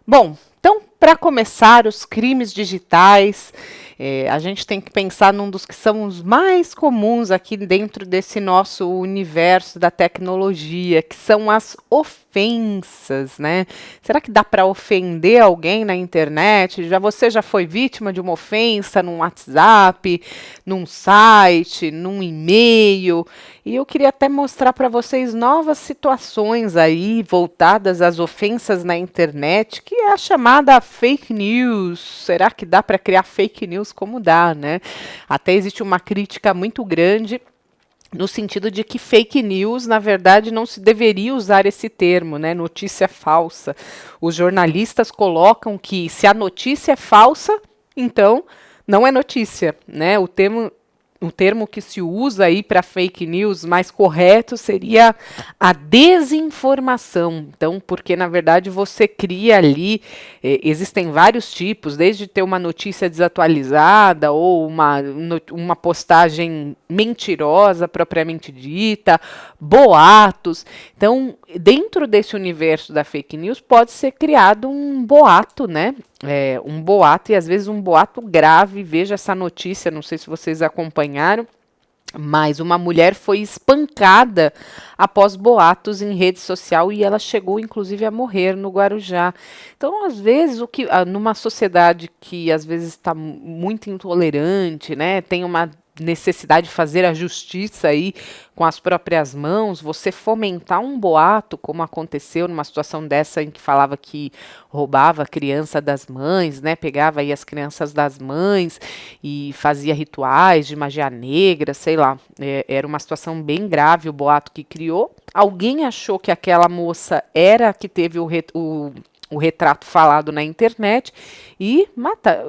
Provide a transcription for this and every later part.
Bom, então, para começar, os crimes digitais, a gente tem que pensar num dos que são os mais comuns aqui dentro desse nosso universo da tecnologia, que são as ofensas, né? Será que dá para ofender alguém na internet? Você já foi vítima de uma ofensa num WhatsApp, num site, num e-mail? E eu queria até mostrar para vocês novas situações aí voltadas às ofensas na internet, que é a chamada fake news. Será que dá para criar fake news? Como dá, né? Até existe uma crítica muito grande no sentido de que fake news, na verdade, não se deveria usar esse termo, né? Notícia falsa. Os jornalistas colocam que se a notícia é falsa, então não é notícia, né? O termo que se usa aí para fake news mais correto seria a desinformação. Então, porque na verdade você cria ali, existem vários tipos, desde ter uma notícia desatualizada ou uma postagem mentirosa propriamente dita, boatos. Então, dentro desse universo da fake news pode ser criado um boato, né? Um boato e às vezes um boato grave. Veja essa notícia, não sei se vocês acompanharam, mas uma mulher foi espancada após boatos em rede social e ela chegou inclusive a morrer no Guarujá. Então, às vezes, numa sociedade que às vezes está muito intolerante, né, tem uma necessidade de fazer a justiça aí com as próprias mãos, você fomentar um boato, como aconteceu numa situação dessa em que falava que roubava a criança das mães, né, pegava aí as crianças das mães e fazia rituais de magia negra, sei lá, era uma situação bem grave o boato que criou. Alguém achou que aquela moça era a que teve o retrato falado na internet e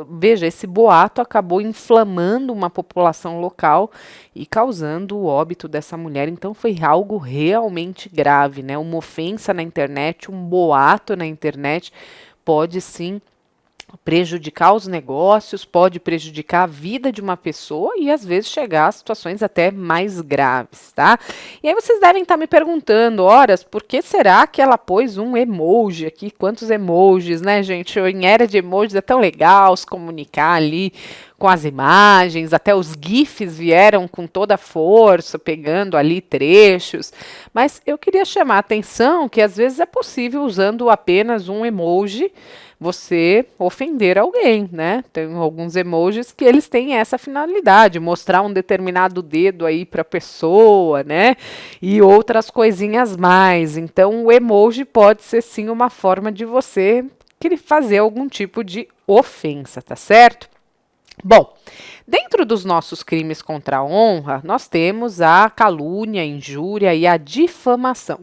veja, esse boato acabou inflamando uma população local e causando o óbito dessa mulher. Então foi algo realmente grave, né? Uma ofensa na internet, um boato na internet pode sim prejudicar os negócios, pode prejudicar a vida de uma pessoa e às vezes chegar a situações até mais graves, tá? E aí vocês devem estar me perguntando, horas, por que será que ela pôs um emoji aqui? Quantos emojis, né, gente? Em era de emojis é tão legal se comunicar ali com as imagens, até os GIFs vieram com toda a força, pegando ali trechos, mas eu queria chamar a atenção que às vezes é possível usando apenas um emoji você ofender alguém, né? Tem alguns emojis que eles têm essa finalidade, mostrar um determinado dedo aí para a pessoa, né? E outras coisinhas mais. Então, o emoji pode ser sim uma forma de você fazer algum tipo de ofensa, tá certo? Bom, dentro dos nossos crimes contra a honra, nós temos a calúnia, a injúria e a difamação.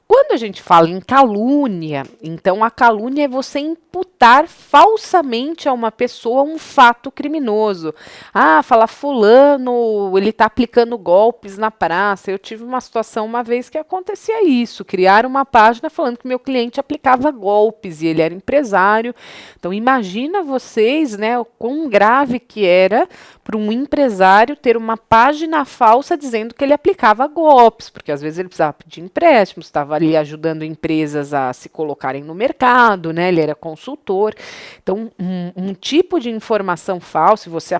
Quando a gente fala em calúnia, então a calúnia é você imputar falsamente a uma pessoa um fato criminoso. Ah, fala fulano, ele está aplicando golpes na praça. Eu tive uma situação uma vez que acontecia isso. Criaram uma página falando que meu cliente aplicava golpes e ele era empresário. Então imagina vocês, né, o quão grave que era para um empresário ter uma página falsa dizendo que ele aplicava golpes, porque às vezes ele precisava pedir empréstimos, estava ali ajudando empresas a se colocarem no mercado, né? Ele era consultor. Então, um tipo de informação falsa, se você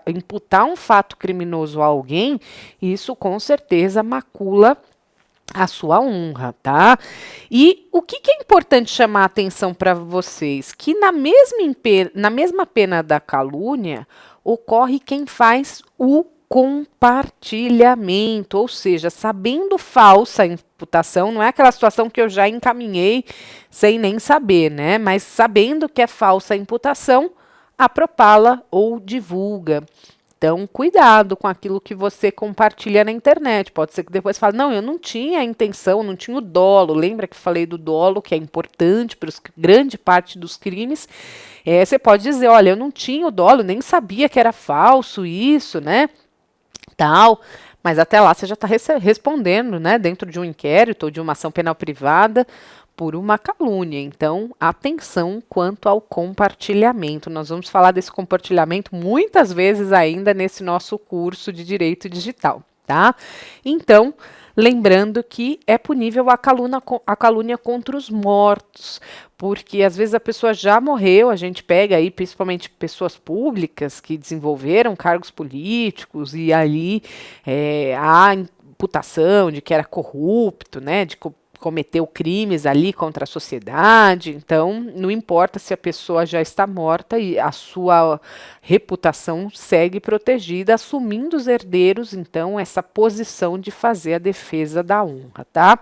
imputar um fato criminoso a alguém, isso com certeza macula a sua honra, tá? E o que é importante chamar a atenção para vocês? Que na mesma pena da calúnia ocorre quem faz o compartilhamento, ou seja, sabendo falsa imputação, não é aquela situação que eu já encaminhei sem nem saber, né? Mas sabendo que é falsa imputação, apropala ou divulga. Então, cuidado com aquilo que você compartilha na internet. Pode ser que depois fale, não, eu não tinha a intenção, não tinha o dolo. Lembra que falei do dolo, que é importante para grande parte dos crimes? Você pode dizer, olha, eu não tinha o dolo, nem sabia que era falso isso, né? Tal. Mas até lá você já está respondendo, né? Dentro de um inquérito ou de uma ação penal privada por uma calúnia. Então, atenção quanto ao compartilhamento. Nós vamos falar desse compartilhamento muitas vezes ainda nesse nosso curso de Direito Digital, tá? Então, Lembrando que é punível a calúnia contra os mortos, porque às vezes a pessoa já morreu, a gente pega aí principalmente pessoas públicas que desenvolveram cargos políticos e ali há imputação de que era corrupto, né, de cometeu crimes ali contra a sociedade, então não importa se a pessoa já está morta e a sua reputação segue protegida, assumindo os herdeiros, então, essa posição de fazer a defesa da honra, tá?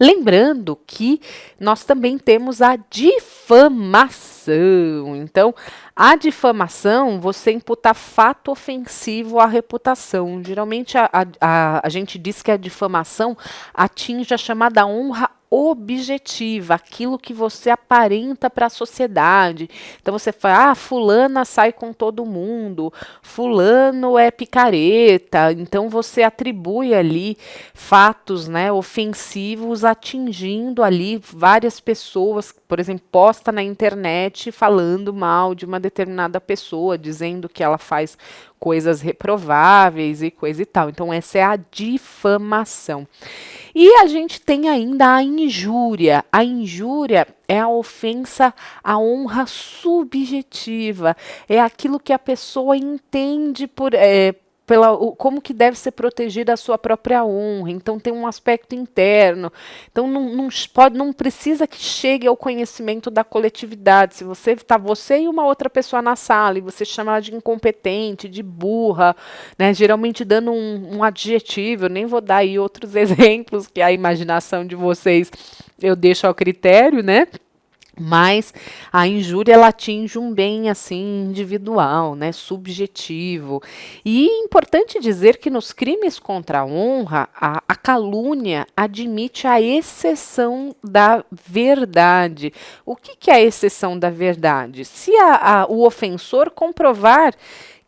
Lembrando que nós também temos a difamação. Então, a difamação, você imputar fato ofensivo à reputação. Geralmente, a gente diz que a difamação atinge a chamada honra objetiva, aquilo que você aparenta para a sociedade. Então você fala, fulana sai com todo mundo, fulano é picareta. Então você atribui ali fatos, né, ofensivos atingindo ali várias pessoas, por exemplo, posta na internet falando mal de uma determinada pessoa, dizendo que ela faz coisas reprováveis e coisa e tal. Então essa é a difamação. E a gente tem ainda a injúria. A injúria é a ofensa à honra subjetiva. É aquilo que a pessoa entende como que deve ser protegida a sua própria honra. Então tem um aspecto interno. Então não precisa que chegue ao conhecimento da coletividade. Se você está você e uma outra pessoa na sala e você chama ela de incompetente, de burra, né, geralmente dando um adjetivo, eu nem vou dar aí outros exemplos que a imaginação de vocês eu deixo ao critério, né? Mas a injúria ela atinge um bem assim individual, né, subjetivo. E é importante dizer que nos crimes contra a honra, a calúnia admite a exceção da verdade. O que é a exceção da verdade? Se o ofensor comprovar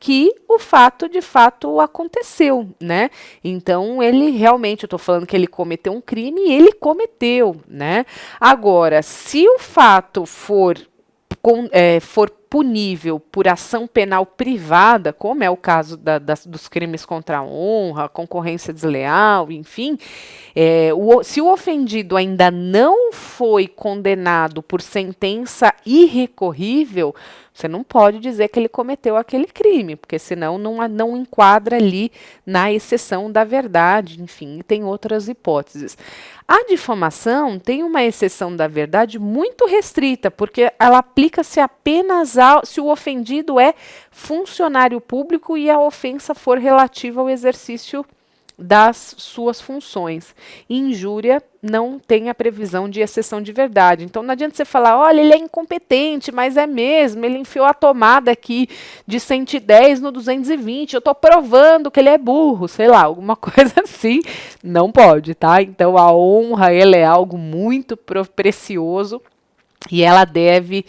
que o fato de fato aconteceu, né? Então ele realmente, eu estou falando que ele cometeu um crime e ele cometeu, né? Agora, se o fato for punível por ação penal privada, como é o caso dos crimes contra a honra, concorrência desleal, enfim, se o ofendido ainda não foi condenado por sentença irrecorrível, você não pode dizer que ele cometeu aquele crime, porque senão não enquadra ali na exceção da verdade, enfim, tem outras hipóteses. A difamação tem uma exceção da verdade muito restrita, porque ela aplica-se apenas se o ofendido é funcionário público e a ofensa for relativa ao exercício das suas funções. Injúria não tem a previsão de exceção de verdade. Então não adianta você falar, olha, ele é incompetente, mas é mesmo, ele enfiou a tomada aqui de 110 no 220, eu estou provando que ele é burro, sei lá, alguma coisa assim. Não pode, tá? Então a honra, ela é algo muito precioso. E ela deve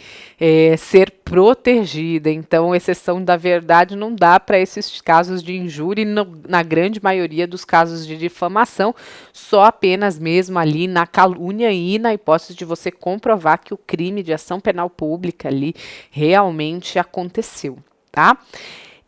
ser protegida. Então, exceção da verdade não dá para esses casos de injúria e na grande maioria dos casos de difamação, só apenas mesmo ali na calúnia e na hipótese de você comprovar que o crime de ação penal pública ali realmente aconteceu, tá?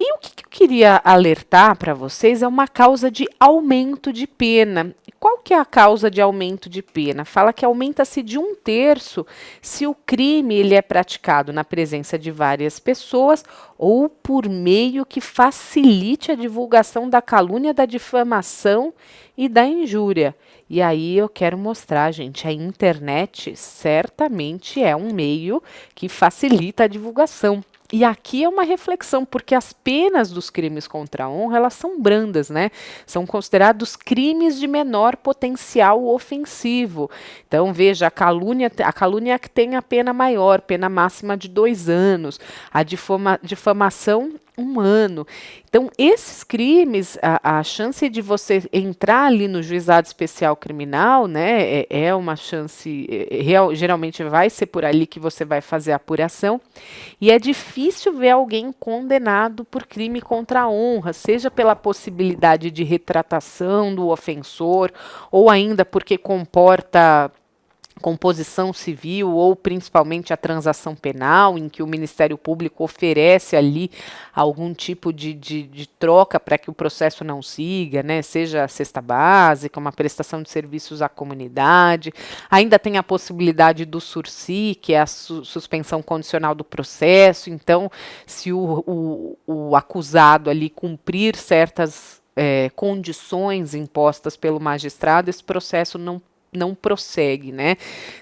E o que eu queria alertar para vocês é uma causa de aumento de pena. Qual que é a causa de aumento de pena? Fala que aumenta-se de 1/3 se o crime ele é praticado na presença de várias pessoas ou por meio que facilite a divulgação da calúnia, da difamação e da injúria. E aí eu quero mostrar, gente, a internet certamente é um meio que facilita a divulgação. E aqui é uma reflexão, porque as penas dos crimes contra a honra, elas são brandas, né? São considerados crimes de menor potencial ofensivo. Então, veja, a calúnia é que tem a pena maior, pena máxima de 2 anos. A difamação, 1 ano. Então, esses crimes, a chance de você entrar ali no juizado especial criminal, né, é uma chance, geralmente vai ser por ali que você vai fazer a apuração, e é difícil ver alguém condenado por crime contra a honra, seja pela possibilidade de retratação do ofensor, ou ainda porque comporta composição civil ou principalmente a transação penal, em que o Ministério Público oferece ali algum tipo de troca para que o processo não siga, né? Seja a cesta básica, uma prestação de serviços à comunidade. Ainda tem a possibilidade do sursi, que é a suspensão condicional do processo. Então, se o acusado ali cumprir certas condições impostas pelo magistrado, esse processo não prossegue, né?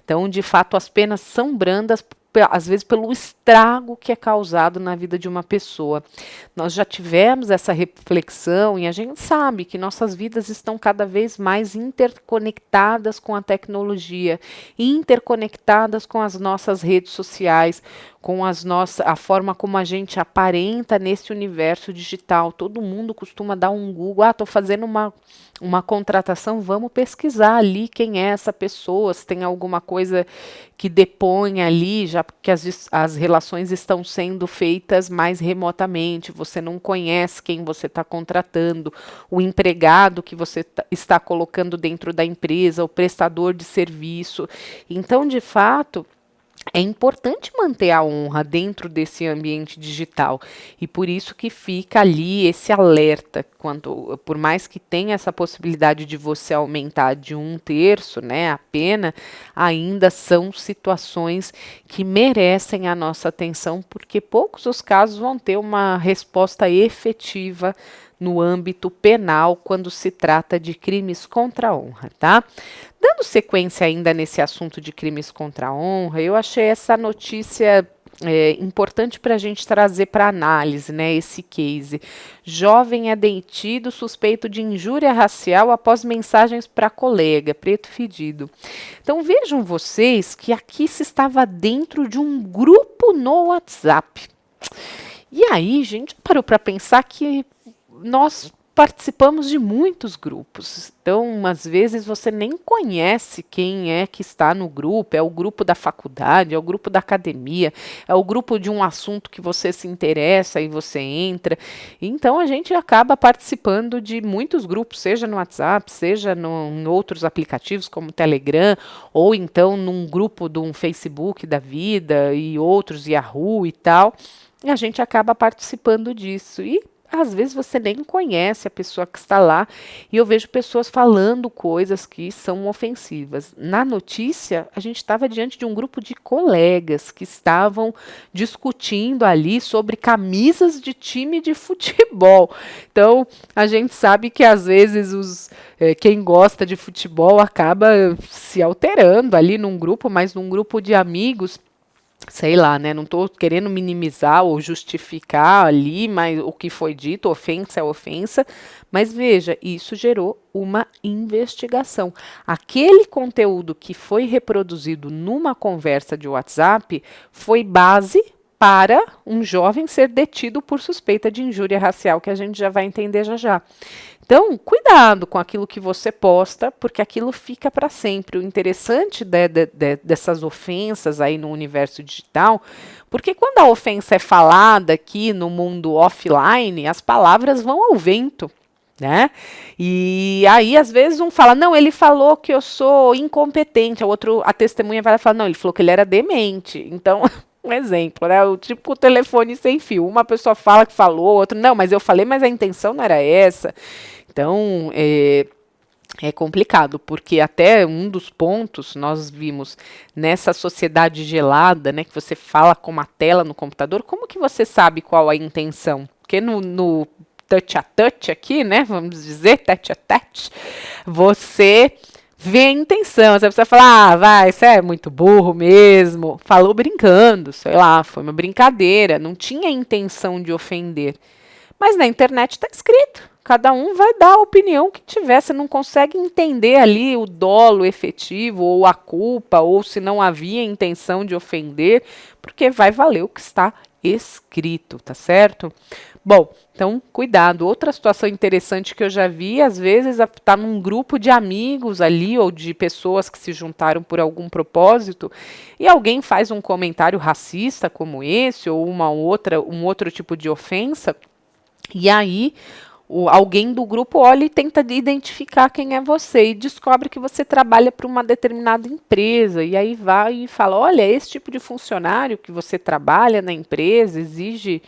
Então, de fato, as penas são brandas, às vezes pelo estrago que é causado na vida de uma pessoa. Nós já tivemos essa reflexão e a gente sabe que nossas vidas estão cada vez mais interconectadas com a tecnologia, interconectadas com as nossas redes sociais, com a forma como a gente aparenta nesse universo digital. Todo mundo costuma dar um Google, estou fazendo uma contratação, vamos pesquisar ali quem é essa pessoa, se tem alguma coisa que depõe ali, já que as relações estão sendo feitas mais remotamente, você não conhece quem você está contratando, o empregado que você está colocando dentro da empresa, o prestador de serviço. Então, de fato, é importante manter a honra dentro desse ambiente digital e por isso que fica ali esse alerta, por mais que tenha essa possibilidade de você aumentar de 1/3, né, a pena, ainda são situações que merecem a nossa atenção, porque poucos os casos vão ter uma resposta efetiva no âmbito penal quando se trata de crimes contra a honra, tá? Dando sequência ainda nesse assunto de crimes contra a honra, eu achei essa notícia importante para a gente trazer para análise, né, esse case. Jovem é detido suspeito de injúria racial após mensagens para colega, preto fedido. Então vejam vocês que aqui se estava dentro de um grupo no WhatsApp. E aí, gente, parou para pensar que nós participamos de muitos grupos, então às vezes você nem conhece quem é que está no grupo, é o grupo da faculdade, é o grupo da academia, é o grupo de um assunto que você se interessa e você entra, então a gente acaba participando de muitos grupos, seja no WhatsApp, seja em outros aplicativos como o Telegram, ou então num grupo de um Facebook da vida e outros, Yahoo e tal, e a gente acaba participando disso, e às vezes você nem conhece a pessoa que está lá e eu vejo pessoas falando coisas que são ofensivas. Na notícia, a gente estava diante de um grupo de colegas que estavam discutindo ali sobre camisas de time de futebol. Então, a gente sabe que às vezes quem gosta de futebol acaba se alterando ali num grupo, mas num grupo de amigos. Sei lá, né? Não estou querendo minimizar ou justificar ali, mas o que foi dito, ofensa é ofensa. Mas veja, isso gerou uma investigação. Aquele conteúdo que foi reproduzido numa conversa de WhatsApp foi base para um jovem ser detido por suspeita de injúria racial, que a gente já vai entender já já. Então, cuidado com aquilo que você posta, porque aquilo fica para sempre. O interessante dessas ofensas aí no universo digital, porque quando a ofensa é falada aqui no mundo offline, as palavras vão ao vento. Né? E aí, às vezes, um fala, não, ele falou que eu sou incompetente, a testemunha vai falar, não, ele falou que ele era demente. Então, um exemplo, né? O tipo telefone sem fio. Uma pessoa fala que falou, outra, não, mas eu falei, mas a intenção não era essa. Então, é complicado, porque até um dos pontos nós vimos nessa sociedade gelada, né, que você fala com uma tela no computador, como que você sabe qual a intenção? Porque no touch a touch aqui, né, vamos dizer, tete a tete, você vê a intenção, você precisa falar, vai, você é muito burro mesmo, falou brincando, sei lá, foi uma brincadeira, não tinha intenção de ofender. Mas na internet está escrito. Cada um vai dar a opinião que tiver. Você não consegue entender ali o dolo efetivo, ou a culpa, ou se não havia intenção de ofender, porque vai valer o que está escrito, tá certo? Bom, então cuidado. Outra situação interessante que eu já vi, às vezes, tá num grupo de amigos ali, ou de pessoas que se juntaram por algum propósito, e alguém faz um comentário racista como esse, ou um outro tipo de ofensa. E aí, alguém do grupo olha e tenta identificar quem é você e descobre que você trabalha para uma determinada empresa. E aí vai e fala: olha, esse tipo de funcionário que você trabalha na empresa exige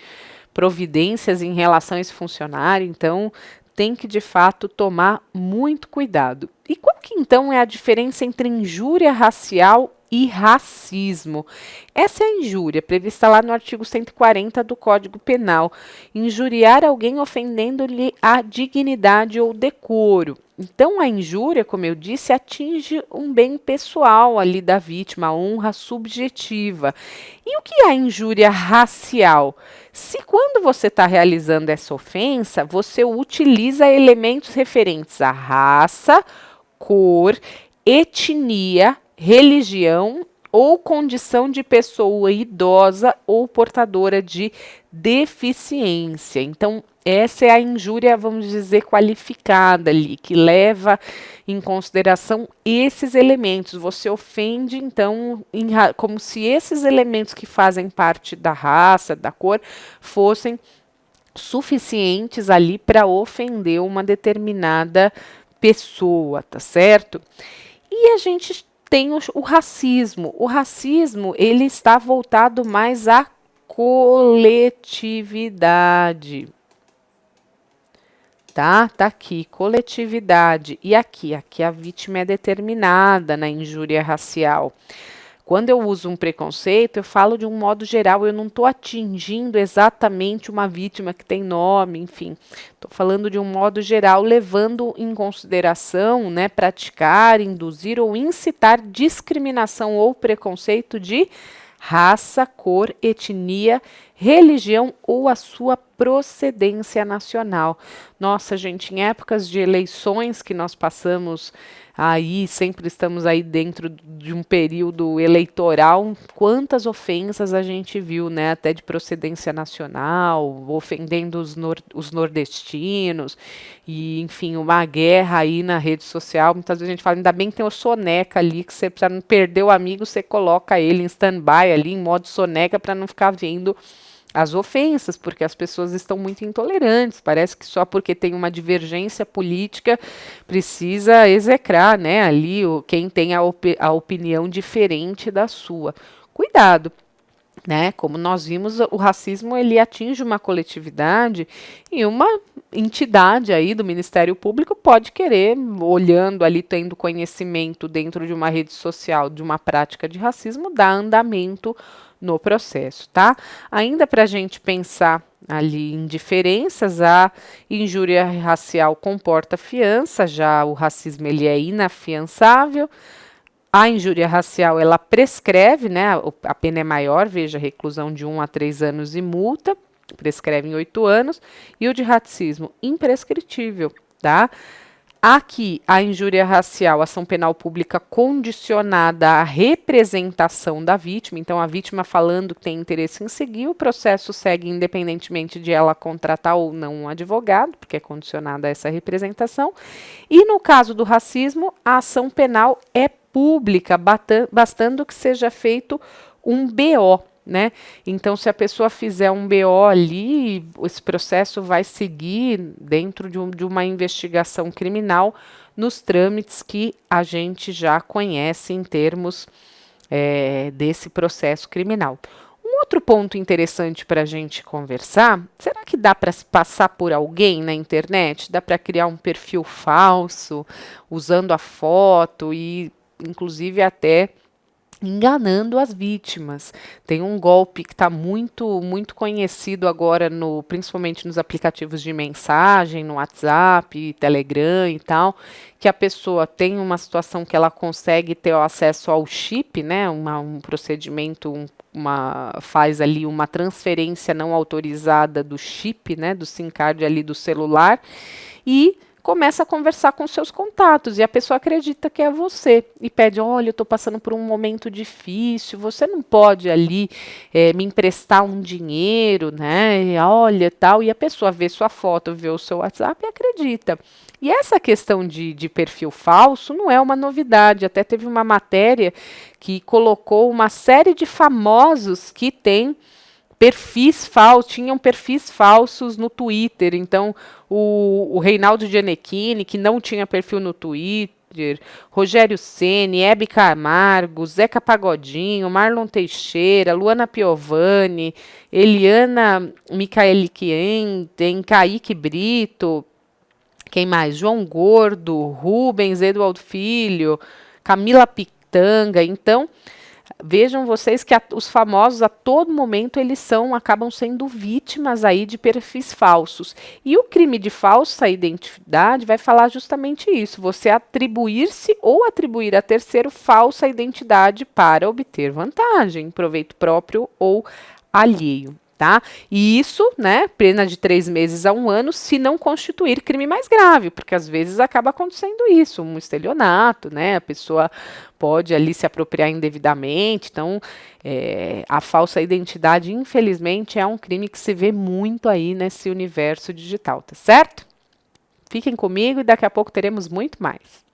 providências em relação a esse funcionário, então tem que de fato tomar muito cuidado. E qual que então é a diferença entre injúria racial e racismo? Essa é a injúria prevista lá no artigo 140 do Código Penal. Injuriar alguém ofendendo-lhe a dignidade ou decoro. Então, a injúria, como eu disse, atinge um bem pessoal ali da vítima, a honra subjetiva. E o que é a injúria racial? Se quando você está realizando essa ofensa, você utiliza elementos referentes à raça, cor, etnia, religião ou condição de pessoa idosa ou portadora de deficiência. Então, essa é a injúria, vamos dizer, qualificada ali, que leva em consideração esses elementos. Você ofende, então, como se esses elementos que fazem parte da raça, da cor, fossem suficientes ali para ofender uma determinada pessoa, tá certo? E a gente tem o racismo. O racismo, ele está voltado mais à coletividade. Tá? Tá aqui, coletividade. E aqui a vítima é determinada na injúria racial. Quando eu uso um preconceito, eu falo de um modo geral, eu não estou atingindo exatamente uma vítima que tem nome, enfim. Estou falando de um modo geral, levando em consideração, né, praticar, induzir ou incitar discriminação ou preconceito de raça, cor, etnia, religião ou a sua procedência nacional. Nossa, gente, em épocas de eleições que nós passamos aí, sempre estamos aí dentro de um período eleitoral, quantas ofensas a gente viu, né, até de procedência nacional, ofendendo os nordestinos, e enfim, uma guerra aí na rede social. Muitas vezes a gente fala, ainda bem que tem o soneca ali, que você, para não perder o amigo, você coloca ele em stand-by ali, em modo soneca, para não ficar vendo as ofensas, porque as pessoas estão muito intolerantes. Parece que só porque tem uma divergência política precisa execrar, né, ali quem tem a opinião diferente da sua. Cuidado, né? Como nós vimos, o racismo ele atinge uma coletividade e uma entidade aí do Ministério Público pode querer, olhando ali, tendo conhecimento dentro de uma rede social de uma prática de racismo, dar andamento no processo, tá? Ainda para a gente pensar ali em diferenças, a injúria racial comporta fiança, já o racismo ele é inafiançável. A injúria racial, ela prescreve, né? A pena é maior, veja, reclusão de 1 a 3 anos e multa, prescreve em 8 anos. E o de racismo, imprescritível, tá? Aqui, a injúria racial, ação penal pública condicionada à representação da vítima. Então, a vítima falando que tem interesse em seguir, o processo segue independentemente de ela contratar ou não um advogado, porque é condicionada a essa representação. E no caso do racismo, a ação penal é pública, bastando que seja feito um BO, né? Então, se a pessoa fizer um BO ali, esse processo vai seguir dentro de uma investigação criminal nos trâmites que a gente já conhece em termos desse processo criminal. Um outro ponto interessante para a gente conversar, será que dá para se passar por alguém na internet? Dá para criar um perfil falso, usando a foto e, inclusive, até enganando as vítimas. Tem um golpe que está muito conhecido agora, principalmente nos aplicativos de mensagem, no WhatsApp, Telegram e tal, que a pessoa tem uma situação que ela consegue ter o acesso ao chip, né, um procedimento, faz ali uma transferência não autorizada do chip, né, do SIM card ali do celular, e começa a conversar com seus contatos e a pessoa acredita que é você e pede, olha, eu estou passando por um momento difícil, você não pode ali me emprestar um dinheiro, né? Olha, tal, e a pessoa vê sua foto, vê o seu WhatsApp e acredita. E essa questão de perfil falso não é uma novidade, até teve uma matéria que colocou uma série de famosos que têm tinham perfis falsos no Twitter. Então, o Reinaldo Gianecchini, que não tinha perfil no Twitter, Rogério Ceni, Hebe Camargo, Zeca Pagodinho, Marlon Teixeira, Luana Piovani, Eliana Michaeliquian, Kaique Brito, quem mais? João Gordo, Rubens, Eduardo Filho, Camila Pitanga. Então, vejam vocês que os famosos a todo momento acabam sendo vítimas aí de perfis falsos. E o crime de falsa identidade vai falar justamente isso: você atribuir-se ou atribuir a terceiro falsa identidade para obter vantagem, proveito próprio ou alheio. Tá? E isso, né, pena de 3 meses a 1 ano, se não constituir crime mais grave, porque às vezes acaba acontecendo isso, um estelionato, né, a pessoa pode ali se apropriar indevidamente. Então, a falsa identidade, infelizmente, é um crime que se vê muito aí nesse universo digital, tá certo? Fiquem comigo e daqui a pouco teremos muito mais.